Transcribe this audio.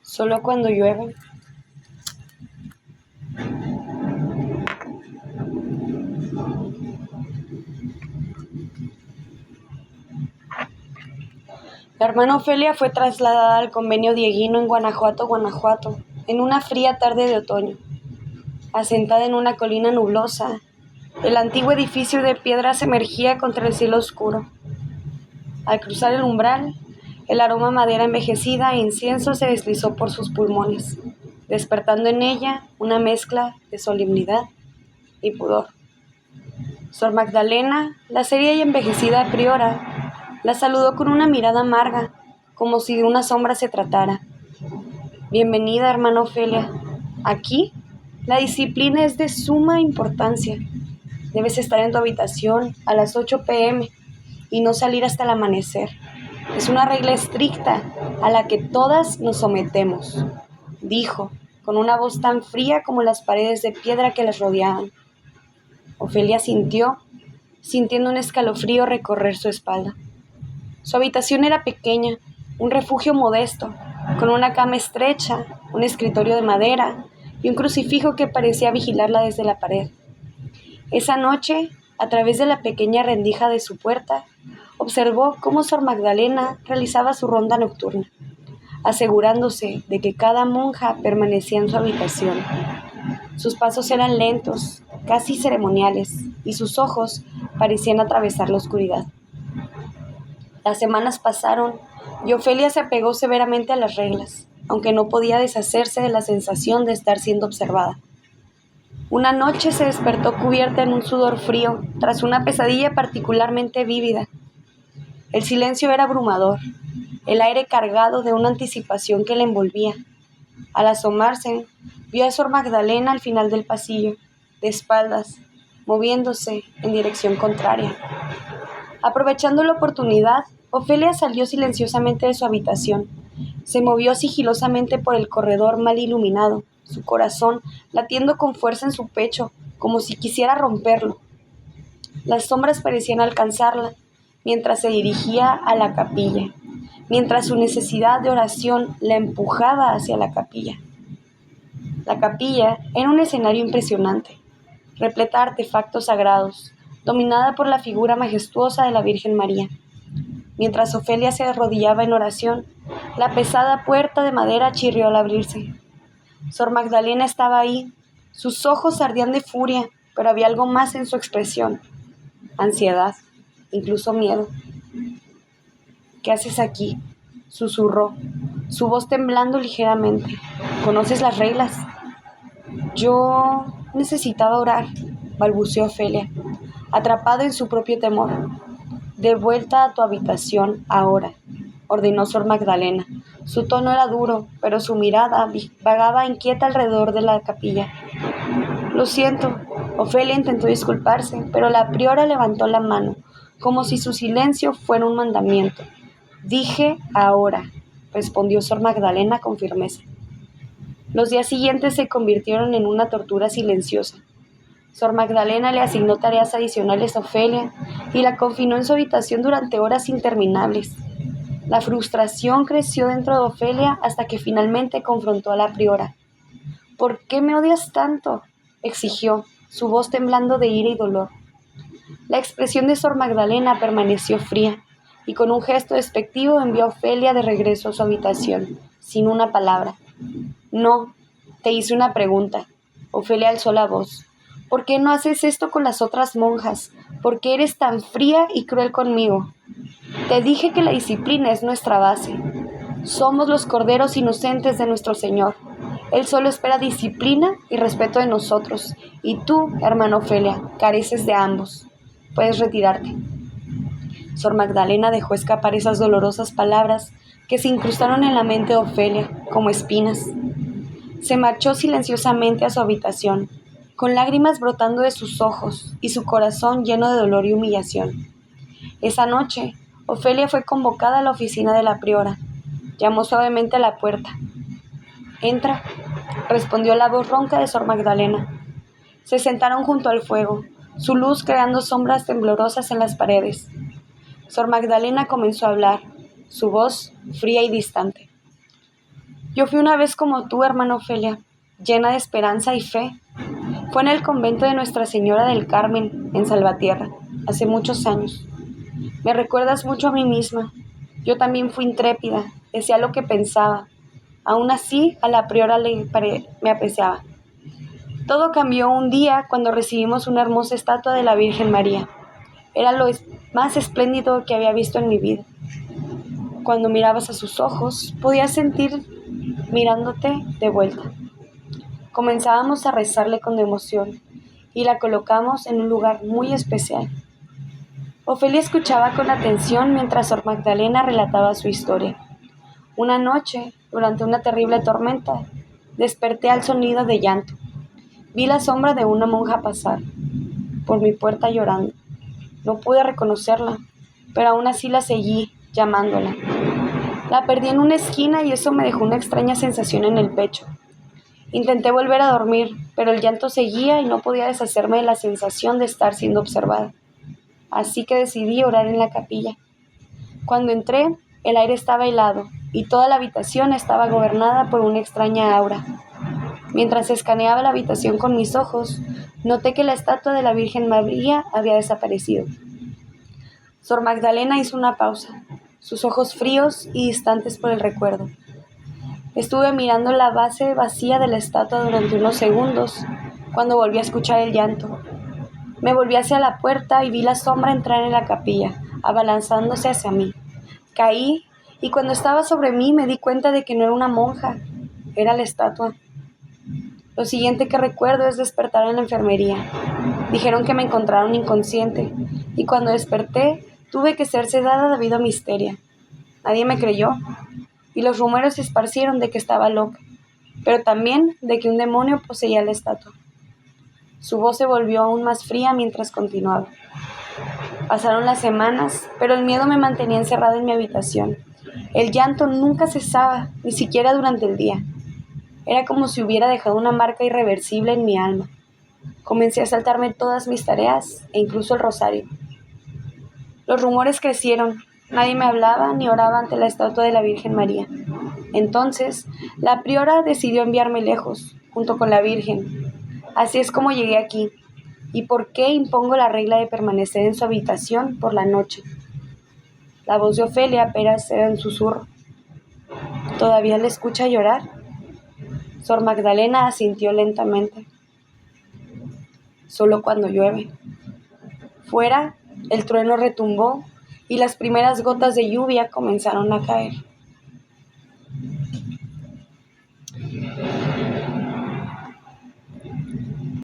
Solo cuando llueve. La hermana Ofelia fue trasladada al convento dieguino en Guanajuato, en una fría tarde de otoño. Asentada en una colina nublosa, el antiguo edificio de piedras emergía contra el cielo oscuro. Al cruzar el umbral, el aroma a madera envejecida e incienso se deslizó por sus pulmones, despertando en ella una mezcla de solemnidad y pudor. Sor Magdalena, la seria y envejecida priora, la saludó con una mirada amarga, como si de una sombra se tratara. Bienvenida, hermana Ofelia. Aquí, la disciplina es de suma importancia. Debes estar en tu habitación a las 8 p.m. y no salir hasta el amanecer. Es una regla estricta a la que todas nos sometemos, dijo, con una voz tan fría como las paredes de piedra que las rodeaban. Ofelia sintiendo un escalofrío recorrer su espalda. Su habitación era pequeña, un refugio modesto, con una cama estrecha, un escritorio de madera y un crucifijo que parecía vigilarla desde la pared. Esa noche, a través de la pequeña rendija de su puerta, observó cómo Sor Magdalena realizaba su ronda nocturna, asegurándose de que cada monja permanecía en su habitación. Sus pasos eran lentos, casi ceremoniales, y sus ojos parecían atravesar la oscuridad. Las semanas pasaron y Ofelia se apegó severamente a las reglas, aunque no podía deshacerse de la sensación de estar siendo observada. Una noche se despertó cubierta en un sudor frío, tras una pesadilla particularmente vívida. El silencio era abrumador, el aire cargado de una anticipación que la envolvía. Al asomarse, vio a Sor Magdalena al final del pasillo, de espaldas, moviéndose en dirección contraria. Aprovechando la oportunidad, Ofelia salió silenciosamente de su habitación. Se movió sigilosamente por el corredor mal iluminado, su corazón latiendo con fuerza en su pecho, como si quisiera romperlo. Las sombras parecían alcanzarla mientras se dirigía a la capilla, mientras su necesidad de oración la empujaba hacia la capilla. La capilla era un escenario impresionante, repleta de artefactos sagrados, dominada por la figura majestuosa de la Virgen María. Mientras Ofelia se arrodillaba en oración, la pesada puerta de madera chirrió al abrirse. Sor Magdalena estaba ahí. Sus ojos ardían de furia, pero había algo más en su expresión: ansiedad, incluso miedo. ¿Qué haces aquí?, susurró, su voz temblando ligeramente. ¿Conoces las reglas? Yo necesitaba orar, balbuceó Ofelia, atrapada en su propio temor. De vuelta a tu habitación ahora, ordenó Sor Magdalena. Su tono era duro, pero su mirada vagaba inquieta alrededor de la capilla. Lo siento. Ofelia intentó disculparse, pero la priora levantó la mano, como si su silencio fuera un mandamiento. Dije ahora, respondió Sor Magdalena con firmeza. Los días siguientes se convirtieron en una tortura silenciosa. Sor Magdalena le asignó tareas adicionales a Ofelia y la confinó en su habitación durante horas interminables. La frustración creció dentro de Ofelia hasta que finalmente confrontó a la priora. ¿Por qué me odias tanto?, exigió, su voz temblando de ira y dolor. La expresión de Sor Magdalena permaneció fría, y con un gesto despectivo envió a Ofelia de regreso a su habitación, sin una palabra. No, te hice una pregunta. Ofelia alzó la voz. ¿Por qué no haces esto con las otras monjas? ¿Por qué eres tan fría y cruel conmigo? Te dije que la disciplina es nuestra base. Somos los corderos inocentes de nuestro Señor. Él solo espera disciplina y respeto de nosotros. Y tú, hermana Ofelia, careces de ambos. Puedes retirarte. Sor Magdalena dejó escapar esas dolorosas palabras que se incrustaron en la mente de Ofelia como espinas. Se marchó silenciosamente a su habitación, con lágrimas brotando de sus ojos y su corazón lleno de dolor y humillación. Esa noche, Ofelia fue convocada a la oficina de la priora. Llamó suavemente a la puerta. «Entra», respondió la voz ronca de Sor Magdalena. Se sentaron junto al fuego, su luz creando sombras temblorosas en las paredes. Sor Magdalena comenzó a hablar, su voz fría y distante. Yo fui una vez como tú, hermana Ofelia, llena de esperanza y fe. Fue en el convento de Nuestra Señora del Carmen, en Salvatierra, hace muchos años. Me recuerdas mucho a mí misma. Yo también fui intrépida, decía lo que pensaba. Aún así, a la priora me apreciaba. Todo cambió un día cuando recibimos una hermosa estatua de la Virgen María. Era lo más espléndido que había visto en mi vida. Cuando mirabas a sus ojos, podías sentir mirándote de vuelta. Comenzábamos a rezarle con devoción y la colocamos en un lugar muy especial. Ofelia escuchaba con atención mientras Sor Magdalena relataba su historia. Una noche, durante una terrible tormenta, desperté al sonido de llanto. Vi la sombra de una monja pasar por mi puerta llorando. No pude reconocerla, pero aún así la seguí, llamándola. La perdí en una esquina y eso me dejó una extraña sensación en el pecho. Intenté volver a dormir, pero el llanto seguía y no podía deshacerme de la sensación de estar siendo observada. Así que decidí orar en la capilla. Cuando entré, el aire estaba helado y toda la habitación estaba gobernada por una extraña aura. Mientras escaneaba la habitación con mis ojos, noté que la estatua de la Virgen María había desaparecido. Sor Magdalena hizo una pausa, sus ojos fríos y distantes por el recuerdo. Estuve mirando la base vacía de la estatua durante unos segundos, cuando volví a escuchar el llanto. Me volví hacia la puerta y vi la sombra entrar en la capilla, abalanzándose hacia mí. Caí y cuando estaba sobre mí me di cuenta de que no era una monja, era la estatua. Lo siguiente que recuerdo es despertar en la enfermería. Dijeron que me encontraron inconsciente y cuando desperté tuve que ser sedada debido a mi histeria. Nadie me creyó y los rumores se esparcieron de que estaba loca, pero también de que un demonio poseía la estatua. Su voz se volvió aún más fría mientras continuaba. Pasaron las semanas, pero el miedo me mantenía encerrada en mi habitación. El llanto nunca cesaba, ni siquiera durante el día. Era como si hubiera dejado una marca irreversible en mi alma. Comencé a saltarme todas mis tareas e incluso el rosario. Los rumores crecieron. Nadie me hablaba ni oraba ante la estatua de la Virgen María. Entonces, la priora decidió enviarme lejos, junto con la Virgen. Así es como llegué aquí. ¿Y por qué impongo la regla de permanecer en su habitación por la noche? La voz de Ofelia apenas era un susurro. ¿Todavía le escucha llorar? Sor Magdalena asintió lentamente. Solo cuando llueve. Fuera, el trueno retumbó y las primeras gotas de lluvia comenzaron a caer.